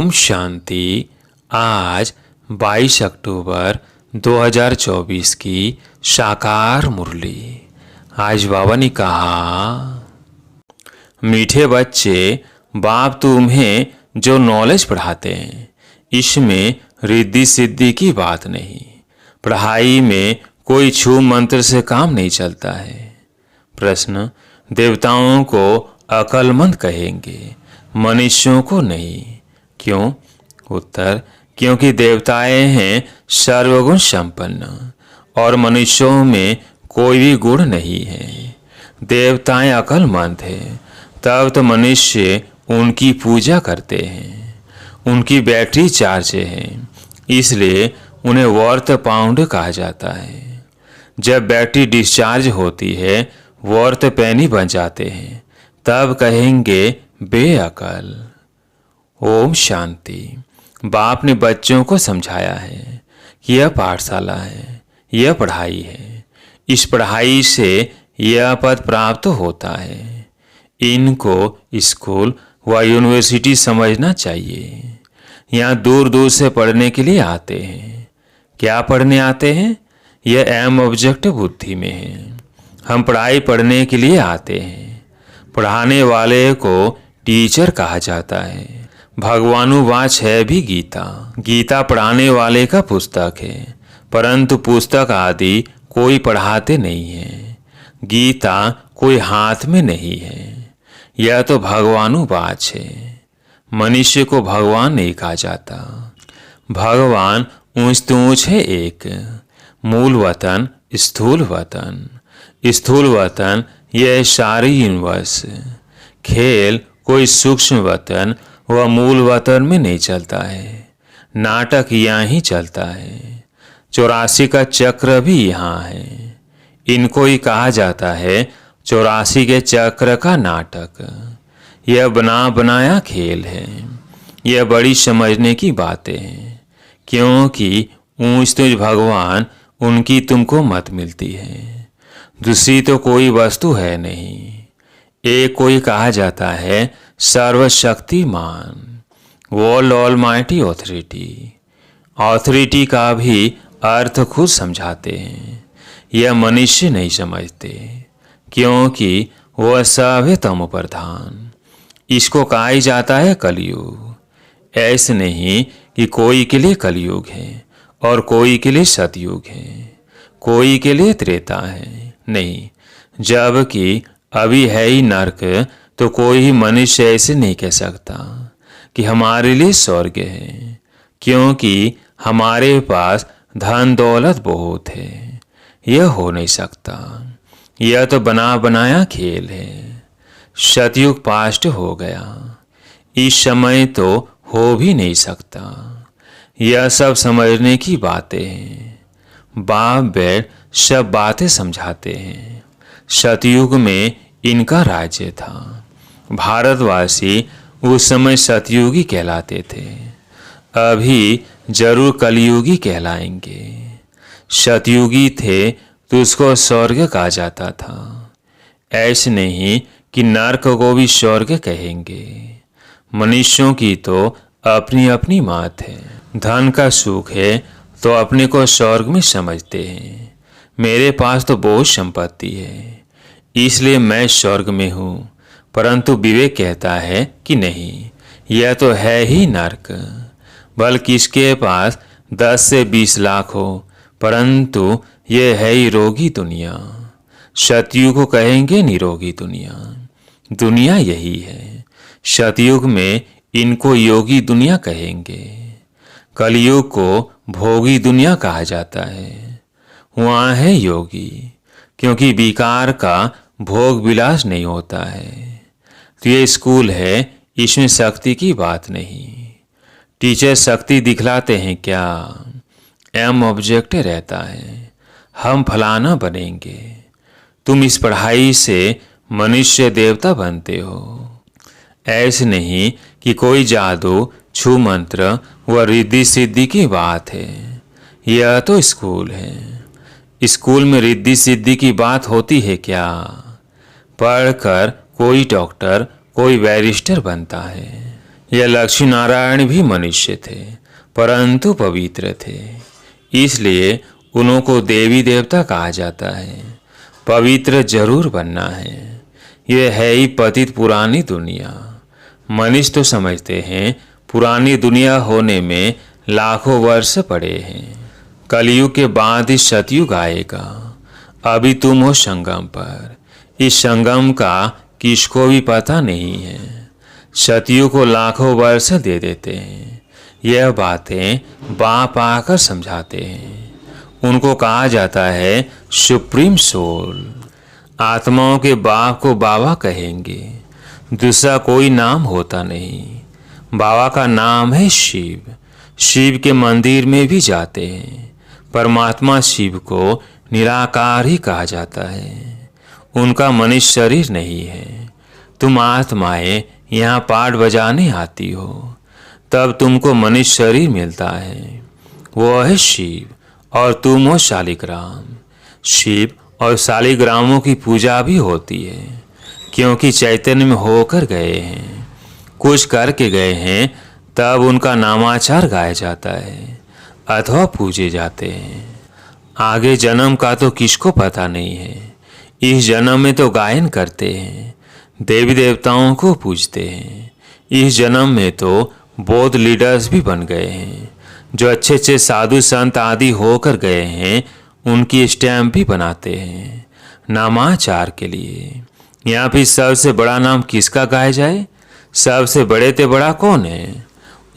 ओम शांति। आज 22 अक्टूबर 2024 की साकार मुरली। आज बाबा ने कहा, मीठे बच्चे, बाप तुम्हें जो नॉलेज पढ़ाते हैं इसमें रिद्धि सिद्धि की बात नहीं। पढ़ाई में कोई छू मंत्र से काम नहीं चलता है। प्रश्न, देवताओं को अक्लमंद कहेंगे, मनुष्यों को नहीं। क्यों? उत्तर, क्योंकि देवताएं हैं सर्वगुण संपन्न और मनुष्यों में कोई भी गुण नहीं है। देवताएं अक्लमंद हैं, तब तो मनुष्य उनकी पूजा करते हैं। उनकी बैटरी चार्ज है, इसलिए उन्हें वर्थ पाउंड कहा जाता है। जब बैटरी डिस्चार्ज होती है, वर्थ पैनी बन जाते हैं, तब कहेंगे बेअकल। ओम शांति। बाप ने बच्चों को समझाया है कि यह पाठशाला है, यह पढ़ाई है। इस पढ़ाई से यह पद प्राप्त होता है। इनको स्कूल व यूनिवर्सिटी समझना चाहिए। यहाँ दूर दूर से पढ़ने के लिए आते हैं। क्या पढ़ने आते हैं? यह एम ऑब्जेक्ट बुद्धि में है। हम पढ़ाई पढ़ने के लिए आते हैं। पढ़ाने वाले को टीचर कहा जाता है। भगवानुवाच है भी गीता। गीता पढ़ाने वाले का पुस्तक है, परंतु पुस्तक आदि कोई पढ़ाते नहीं है। गीता कोई हाथ में नहीं है। यह तो भगवानुवाच है। मनुष्य को भगवान नहीं कहा जाता। भगवान ऊंच ऊंच है एक। मूल वतन, स्थूल वतन। स्थूल वतन यह सारी यूनिवर्स। खेल कोई सूक्ष्म वतन व मूल वतन में नहीं चलता है। नाटक यहाँ ही चलता है। 84 का चक्र भी यहाँ है। इनको ही कहा जाता है 84 के चक्र का नाटक। यह बना बनाया खेल है। यह बड़ी समझने की बातें हैं, क्योंकि ऊंच तुझ भगवान उनकी तुमको मत मिलती है। दूसरी तो कोई वस्तु है नहीं। एक कोई कहा जाता है सर्वशक्तिमान, वर्ल्ड ऑलमाइटी ऑथोरिटी। ऑथोरिटी का भी अर्थ खुद समझाते हैं। यह मनुष्य नहीं समझते, क्योंकि वह सब है तमो प्रधान। इसको कहा ही जाता है कलयुग। ऐसे नहीं कि कोई के लिए कलयुग है और कोई के लिए सतयुग है, कोई के लिए त्रेता है, नहीं। जबकि अभी है ही नरक, तो कोई ही मनुष्य ऐसे नहीं कह सकता कि हमारे लिए स्वर्ग है, क्योंकि हमारे पास धन दौलत बहुत है। यह हो नहीं सकता। यह तो बना बनाया खेल है। सतयुग पास्ट हो गया, इस समय तो हो भी नहीं सकता। यह सब समझने की बातें हैं। बाप बैठ सब बातें समझाते हैं। सतयुग में इनका राज्य था। भारतवासी उस समय सतयुगी कहलाते थे। अभी जरूर कलयुगी कहलाएंगे। सतयुगी थे तो उसको स्वर्ग कहा जाता था। ऐसे नहीं कि नरक को भी स्वर्ग कहेंगे। मनुष्यों की तो अपनी अपनी मात है। धन का सुख है तो अपने को स्वर्ग में समझते हैं। मेरे पास तो बहुत संपत्ति है, इसलिए मैं स्वर्ग में हूँ। परंतु विवेक कहता है कि नहीं, यह तो है ही नरक। बल्कि इसके पास 10 से 20 लाख हो, परंतु यह है ही रोगी दुनिया। सतयुग को कहेंगे निरोगी दुनिया। दुनिया यही है। सतयुग में इनको योगी दुनिया कहेंगे। कलयुग को भोगी दुनिया कहा जाता है। वहाँ है योगी, क्योंकि विकार का भोग विलास नहीं होता है। तो ये स्कूल है, इसमें शक्ति की बात नहीं। टीचर शक्ति दिखलाते हैं क्या? एम ऑब्जेक्ट रहता है, हम फलाना बनेंगे। तुम इस पढ़ाई से मनुष्य देवता बनते हो। ऐसे नहीं कि कोई जादू, छू मंत्र व रिद्धि सिद्धि की बात है। यह तो स्कूल है। स्कूल में रिद्धि सिद्धि की बात होती है क्या? पढ़कर कोई डॉक्टर, कोई बैरिस्टर बनता है। यह लक्ष्मी नारायण भी मनुष्य थे, परंतु पवित्र थे, इसलिए उनको देवी देवता कहा जाता है। पवित्र जरूर बनना है। यह है ही पतित पुरानी दुनिया। मनुष्य तो समझते हैं पुरानी दुनिया होने में लाखों वर्ष पड़े हैं। कलयुग के बाद ही सतयुग आएगा। अभी तुम हो संगम पर। इस संगम का किसको भी पता नहीं है। सतयुग को लाखों वर्ष दे देते हैं। यह बातें बाप आकर समझाते हैं। उनको कहा जाता है सुप्रीम सोल। आत्माओं के बाप को बाबा कहेंगे। दूसरा कोई नाम होता नहीं। बाबा का नाम है शिव। शिव के मंदिर में भी जाते हैं। परमात्मा शिव को निराकार ही कहा जाता है। उनका मनुष्य शरीर नहीं है। तुम आत्माएं यहाँ पाठ बजाने आती हो, तब तुमको मनुष्य शरीर मिलता है। वो है शिव और तुम हो शालिग्राम। शिव और शालिग्रामों की पूजा भी होती है, क्योंकि चैतन्य में होकर गए हैं, कुछ करके गए हैं, तब उनका नामाचार गाया जाता है अथवा पूजे जाते हैं। आगे जन्म का तो किसको पता नहीं है। इस जन्म में तो गायन करते हैं, देवी देवताओं को पूजते हैं। इस जन्म में तो बौद्ध लीडर्स भी बन गए हैं। जो अच्छे अच्छे साधु संत आदि होकर गए हैं, उनकी स्टैम्प भी बनाते हैं नामाचार के लिए। यहाँ भी सबसे बड़ा नाम किसका गाया जाए? सबसे बड़े ते बड़ा कौन है?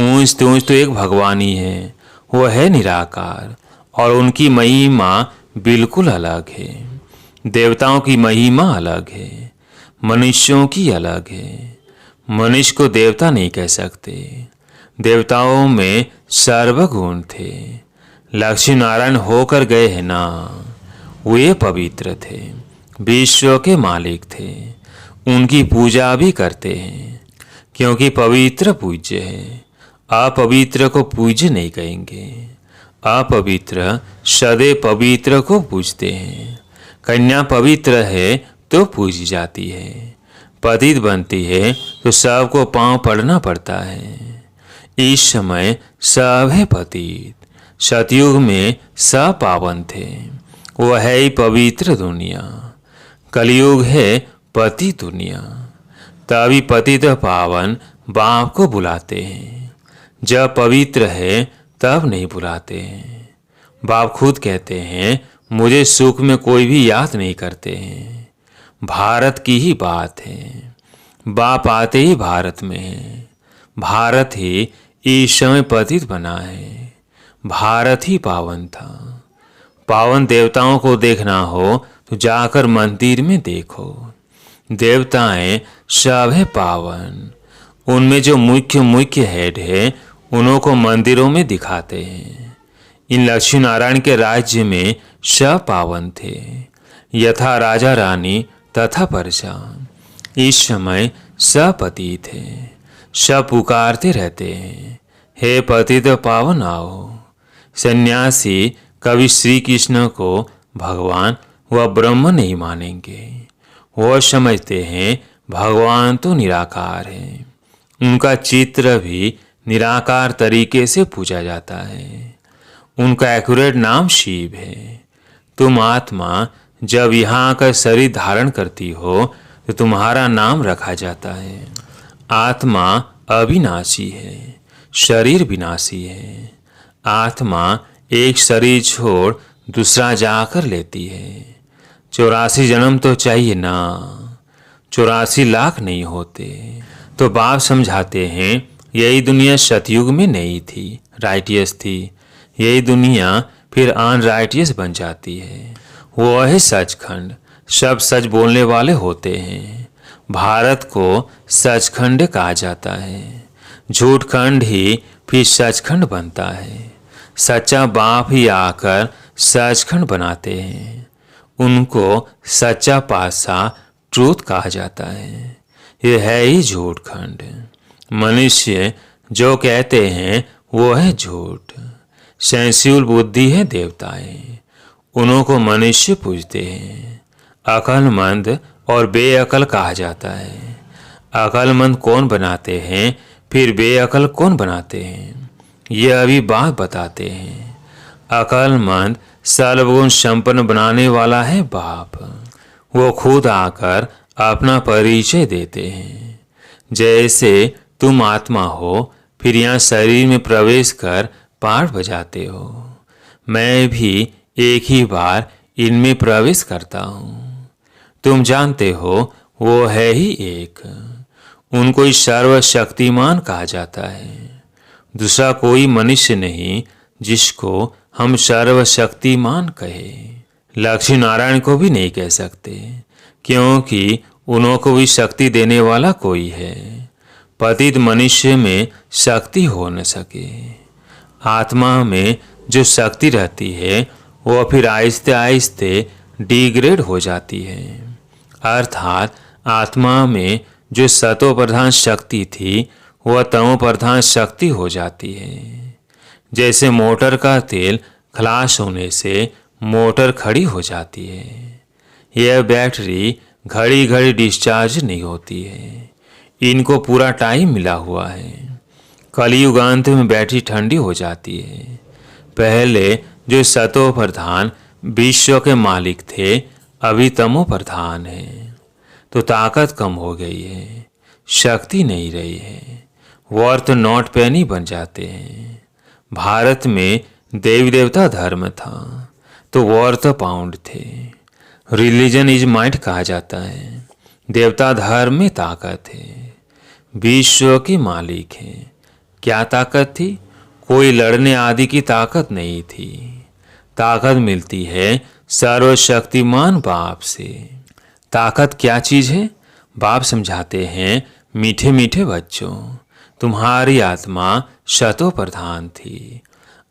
ऊंच तो एक भगवान ही है। वो है निराकार और उनकी महिमा बिल्कुल अलग है। देवताओं की महिमा अलग है, मनुष्यों की अलग है। मनुष्य को देवता नहीं कह सकते। देवताओं में सर्वगुण थे। लक्ष्मी नारायण होकर गए हैं ना, वे पवित्र थे, विश्व के मालिक थे। उनकी पूजा भी करते हैं, क्योंकि पवित्र पूज्य है। अपवित्र को पूज्य नहीं कहेंगे। अपवित्र सदैव पवित्र को पूजते हैं। कन्या पवित्र है तो पूजी जाती है। पतित बनती है तो सबको पांव पड़ना पड़ता है। इस समय सब है पतित। सतयुग में सब पावन थे। वह है ही पवित्र दुनिया। कलयुग है पति दुनिया। तभी पतित पावन बाप को बुलाते हैं। जब पवित्र है तब नहीं बुलाते हैं। बाप खुद कहते हैं मुझे सुख में कोई भी याद नहीं करते हैं। भारत की ही बात है। बाप आते ही भारत में है। भारत ही इस समय पतित बना है। भारत ही पावन था। पावन देवताओं को देखना हो तो जाकर मंदिर में देखो। देवताएं सब है पावन। उनमें जो मुख्य हेड है, उन्हों को मंदिरों में दिखाते हैं। इन लक्ष्मी नारायण के राज्य में सब पावन थे, यथा राजा रानी तथा प्रजा। इस समय सब पतित थे। सब पुकारते रहते हैं, हे पतित पावन आओ। सन्यासी कभी श्री कृष्ण को भगवान व ब्रह्म नहीं मानेंगे। वो समझते हैं भगवान तो निराकार है। उनका चित्र भी निराकार तरीके से पूजा जाता है। उनका एक्यूरेट नाम शिव है। तुम आत्मा जब यहाँ आकर शरीर धारण करती हो तो तुम्हारा नाम रखा जाता है। आत्मा अविनाशी है, शरीर विनाशी है। आत्मा एक शरीर छोड़ दूसरा जाकर लेती है। 84 जन्म तो चाहिए ना, 84 लाख नहीं होते। तो बाप समझाते हैं यही दुनिया सतयुग में नहीं थी, राइटियस थी। यही दुनिया फिर अनराइटियस बन जाती है। वो है सचखंड। सब सच बोलने वाले होते हैं। भारत को सचखंड कहा जाता है। झूठखंड ही फिर सचखंड बनता है। सच्चा बाप ही आकर सचखंड बनाते हैं। उनको सच्चा पातशाह ट्रूथ कहा जाता है। यह है ही झूठखंड। मनुष्य जो कहते हैं वो है झूठ। सेंसिबल बुद्धि है देवताएं, उन्हों को मनुष्य पूजते हैं। अकलमंद और बेअकल कहा जाता है। अकलमंद कौन बनाते हैं? फिर बेअकल कौन बनाते हैं, ये अभी बात बताते हैं। अकलमंद सर्वगुण संपन्न बनाने वाला है बाप। वो खुद आकर अपना परिचय देते हैं। जैसे तुम आत्मा हो, फिर यहाँ शरीर में प्रवेश कर पाठ बजाते हो। मैं भी एक ही बार इनमें प्रवेश करता हूँ। तुम जानते हो वो है ही एक। उनको ही सर्वशक्तिमान कहा जाता है। दूसरा कोई मनुष्य नहीं जिसको हम सर्वशक्तिमान कहे। लक्ष्मी नारायण को भी नहीं कह सकते, क्योंकि उनको भी शक्ति देने वाला कोई है। पतित मनुष्य में शक्ति हो न सके। आत्मा में जो शक्ति रहती है वो फिर आहिस्ते आहिस्ते डिग्रेड हो जाती है। अर्थात आत्मा में जो सतो प्रधान शक्ति थी वह तमो प्रधान शक्ति हो जाती है। जैसे मोटर का तेल खलास होने से मोटर खड़ी हो जाती है। यह बैटरी घड़ी घड़ी डिस्चार्ज नहीं होती है। इनको पूरा टाइम मिला हुआ है। कलयुगांत में बैटरी ठंडी हो जाती है। पहले जो सतो प्रधान विश्व के मालिक थे, अभी तमो प्रधान है, तो ताकत कम हो गई है, शक्ति नहीं रही है। वर्थ नॉट पेनी बन जाते हैं। भारत में देवी देवता धर्म था तो वर्थ पाउंड थे। रिलीजन इज माइट कहा जाता है। देवता धर्म में ताकत है। विश्व के मालिक है। क्या ताकत थी? कोई लड़ने आदि की ताकत नहीं थी। ताकत मिलती है सर्वशक्तिमान बाप से। ताकत क्या चीज है? बाप समझाते हैं, मीठे मीठे बच्चों, तुम्हारी आत्मा शतो प्रधान थी,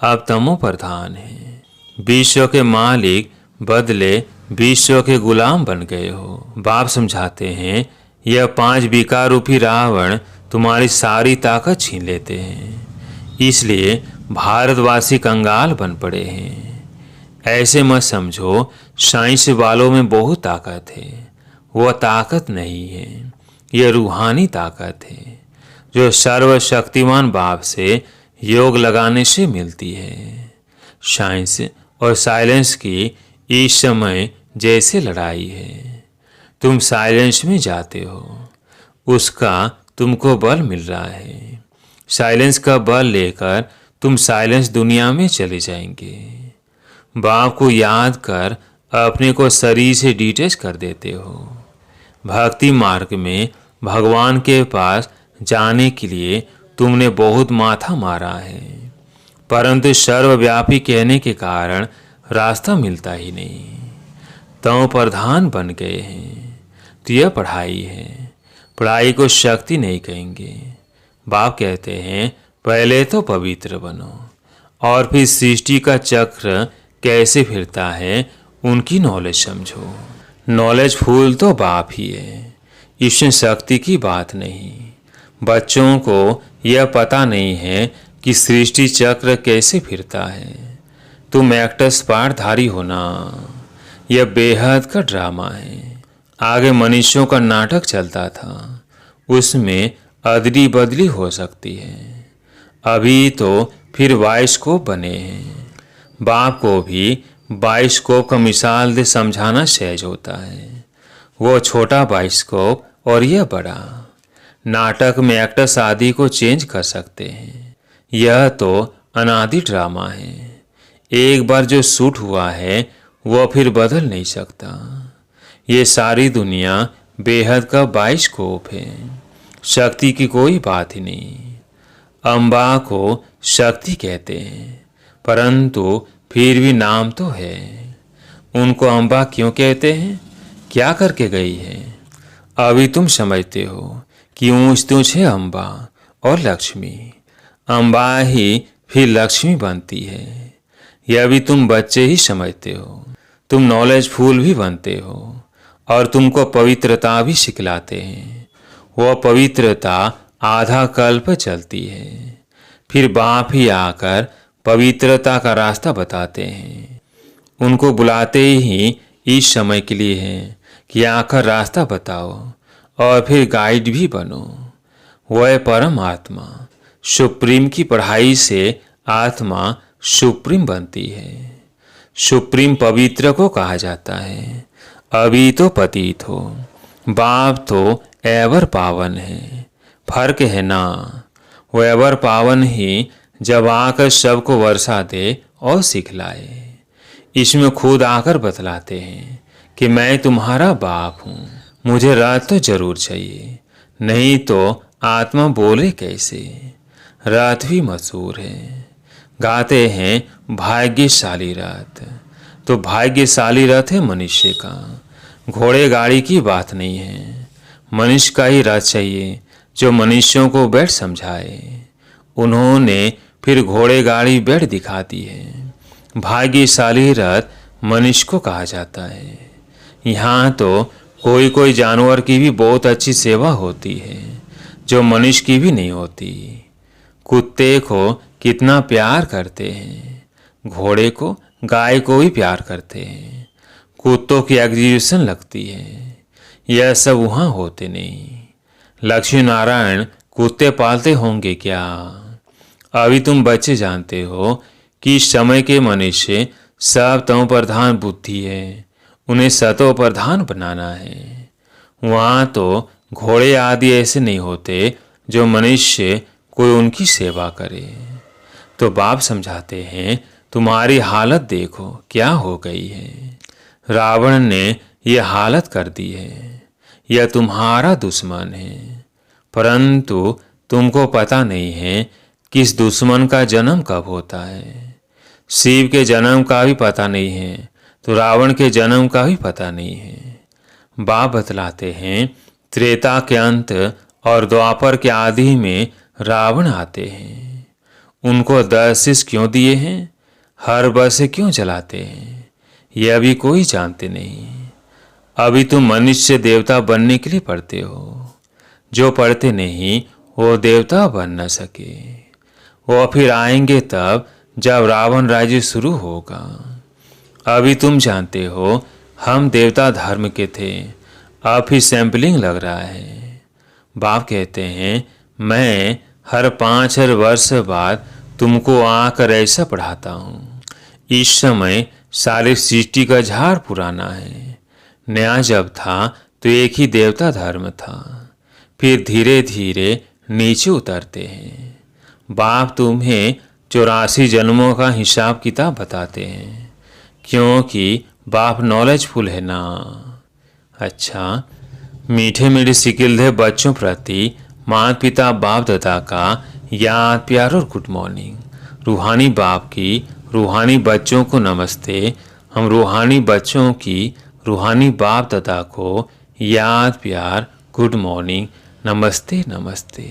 अब तमो प्रधान है। विश्व के मालिक बदले विश्व के गुलाम बन गए हो। बाप समझाते हैं, यह 5 विकार रूपी रावण तुम्हारी सारी ताकत छीन लेते हैं, इसलिए भारतवासी कंगाल बन पड़े हैं। ऐसे मत समझो साइंस वालों में बहुत ताकत है। वह ताकत नहीं है, यह रूहानी ताकत है जो सर्वशक्तिमान बाप से योग लगाने से मिलती है। साइंस और साइलेंस की इस समय जैसे लड़ाई है। तुम साइलेंस में जाते हो, उसका तुमको बल मिल रहा है। साइलेंस का बल लेकर तुम साइलेंस दुनिया में चले जाएंगे। बाप को याद कर अपने को शरीर से डिटैच कर देते हो। भक्ति मार्ग में भगवान के पास जाने के लिए तुमने बहुत माथा मारा है, परंतु सर्वव्यापी कहने के कारण रास्ता मिलता ही नहीं। तम प्रधान बन गए हैं, तो यह पढ़ाई है। पढ़ाई को शक्ति नहीं कहेंगे। बाप कहते हैं, पहले तो पवित्र बनो और फिर सृष्टि का चक्र कैसे फिरता है उनकी नॉलेज समझो। नॉलेज फुल तो बाप ही है, इसमें शक्ति की बात नहीं। बच्चों को यह पता नहीं है कि सृष्टि चक्र कैसे फिरता है। तुम एक्टर्स पार्टधारी होना, यह बेहद का ड्रामा है। आगे मनुष्यों का नाटक चलता था, उसमें अदली बदली हो सकती है। अभी तो फिर बाइस्कोप बने हैं। बाप को भी बाइस्कोप का मिसाल दे समझाना सहज होता है। वो छोटा बाइस्कोप और यह बड़ा। नाटक में एक्टर्स आदि को चेंज कर सकते हैं। यह तो अनादि ड्रामा है। एक बार जो शूट हुआ है वह फिर बदल नहीं सकता। ये सारी दुनिया बेहद का बाइस्कोप है। शक्ति की कोई बात ही नहीं। अम्बा को शक्ति कहते हैं, परंतु फिर भी नाम तो है। उनको अम्बा क्यों कहते हैं? क्या करके गई है? अभी तुम समझते हो कि ऊंच तुझ है अम्बा और लक्ष्मी। अम्बा ही फिर लक्ष्मी बनती है। यह भी तुम बच्चे ही समझते हो। तुम नॉलेजफुल भी बनते हो और तुमको पवित्रता भी सिखलाते हैं। वह पवित्रता आधा कल्प चलती है, फिर बाप ही आकर पवित्रता का रास्ता बताते हैं। उनको बुलाते ही इस समय के लिए है कि आकर रास्ता बताओ और फिर गाइड भी बनो। वह परम आत्मा। सुप्रीम की पढ़ाई से आत्मा सुप्रीम बनती है। सुप्रीम पवित्र को कहा जाता है। अभी तो पतित हो, बाप तो एवर पावन है। फर्क है ना, वो एवर पावन ही जब आकर सबको वर्षा दे और सिखलाए। इसमें खुद आकर बतलाते हैं कि मैं तुम्हारा बाप हूँ, मुझे रथ तो जरूर चाहिए, नहीं तो आत्मा बोले कैसे। रथ भी मशहूर है, गाते हैं भाग्यशाली रथ। तो भाग्यशाली रथ है मनुष्य का, घोड़े गाड़ी की बात नहीं है। मनुष्य का ही रथ चाहिए जो मनुष्यों को बैठ समझाए। उन्होंने फिर घोड़े गाड़ी बैठ दिखा दी है। भाग्यशाली रथ मनुष्य को कहा जाता है। यहाँ तो कोई कोई जानवर की भी बहुत अच्छी सेवा होती है जो मनुष्य की भी नहीं होती। कुत्ते को कितना प्यार करते हैं, घोड़े को गाय को भी प्यार करते हैं। कुत्तों की एग्जीबिशन लगती है, यह सब वहाँ होते नहीं। लक्ष्मी नारायण कुत्ते पालते होंगे क्या? अभी तुम बच्चे जानते हो कि इस समय के मनुष्य सब तमो प्रधान बुद्धि है, उन्हें सतो प्रधान बनाना है। वहाँ तो घोड़े आदि ऐसे नहीं होते जो मनुष्य कोई उनकी सेवा करे। तो बाप समझाते हैं तुम्हारी हालत देखो क्या हो गई है। रावण ने यह हालत कर दी है, यह तुम्हारा दुश्मन है, परंतु तुमको पता नहीं है कि इस दुश्मन का जन्म कब होता है। शिव के जन्म का भी पता नहीं है तो रावण के जन्म का भी पता नहीं है। बाप बतलाते हैं त्रेता के अंत और द्वापर के आदि में रावण आते हैं। उनको 10 शिष्य क्यों दिए हैं, हर बस क्यों जलाते हैं, यह भी कोई जानते नहीं। अभी तुम मनुष्य देवता बनने के लिए पढ़ते हो, जो पढ़ते नहीं वो देवता बन न सके। वो फिर आएंगे तब जब रावण राज्य शुरू होगा। अभी तुम जानते हो हम देवता धर्म के थे, अब फिर सैंपलिंग लग रहा है। बाप कहते हैं मैं हर 5 वर्ष बाद तुमको आकर ऐसा पढ़ाता हूँ। इस समय सारी सृष्टि का झाड़ पुराना है। नया जब था तो एक ही देवता धर्म था, फिर धीरे धीरे नीचे उतरते हैं। बाप तुम्हें 84 जन्मों का हिसाब किताब बताते हैं, क्योंकि बाप नॉलेजफुल है ना। अच्छा, मीठे मीठे सिकिलधे बच्चों प्रति माता पिता बाप दादा का याद प्यार और गुड मॉर्निंग। रूहानी बाप की रूहानी बच्चों को नमस्ते। हम रूहानी बच्चों की रूहानी बाप दादा को याद प्यार गुड मॉर्निंग नमस्ते नमस्ते।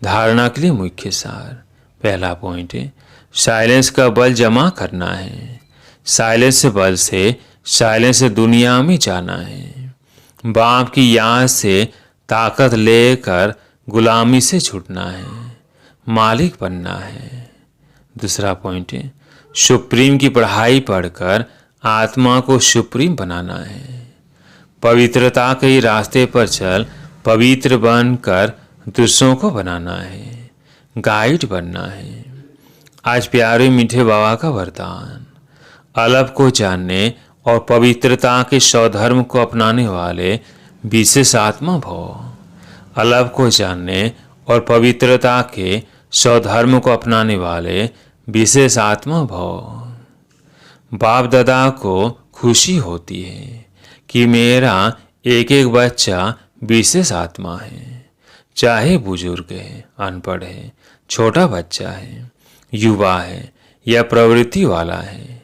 धारणा के लिए मुख्य सार। पहला पॉइंट है साइलेंस का बल जमा करना है। साइलेंस बल से साइलेंस दुनिया में जाना है। बाप की याद से ताकत लेकर गुलामी से छूटना है, मालिक बनना है। दूसरा पॉइंट है सुप्रीम की पढ़ाई पढ़कर आत्मा को सुप्रीम बनाना है। पवित्रता के ही रास्ते पर चल पवित्र बनकर दूसरों को बनाना है, गाइड बनना है। आज प्यारे मीठे बाबा का वरदान, अलग को जानने और पवित्रता के स्वधर्म को अपनाने वाले विशेष आत्मा भव। अलग को जानने और पवित्रता के स्वधर्म को अपनाने वाले विशेष आत्मा भव। बाप दादा को खुशी होती है कि मेरा एक एक बच्चा विशेष आत्मा है, चाहे बुजुर्ग है, अनपढ़ है, छोटा बच्चा है, युवा है या प्रवृत्ति वाला है,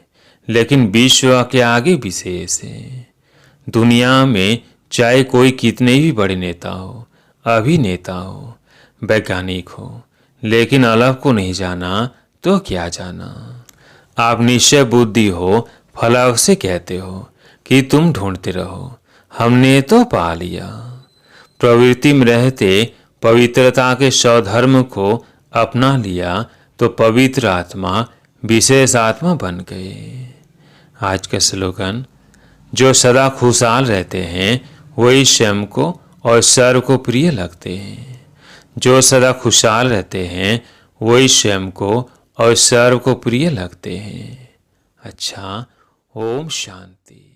लेकिन विश्व के आगे विशेष है। दुनिया में चाहे कोई कितने भी बड़े नेता हो, अभिनेता हो, वैज्ञानिक हो, लेकिन अलग को नहीं जाना तो क्या जाना। आप निश्चय बुद्धि हो, फलक से कहते हो कि तुम ढूंढते रहो, हमने तो पा लिया। प्रवृत्ति में रहते पवित्रता के स्वधर्म को अपना लिया तो पवित्र आत्मा विशेष आत्मा बन गए। आज का स्लोगन, जो सदा खुशहाल रहते हैं वही स्वयं को और सर्व को प्रिय लगते हैं। जो सदा खुशहाल रहते हैं वही स्वयं को और सर्व को प्रिय लगते हैं। अच्छा, ओम शांति।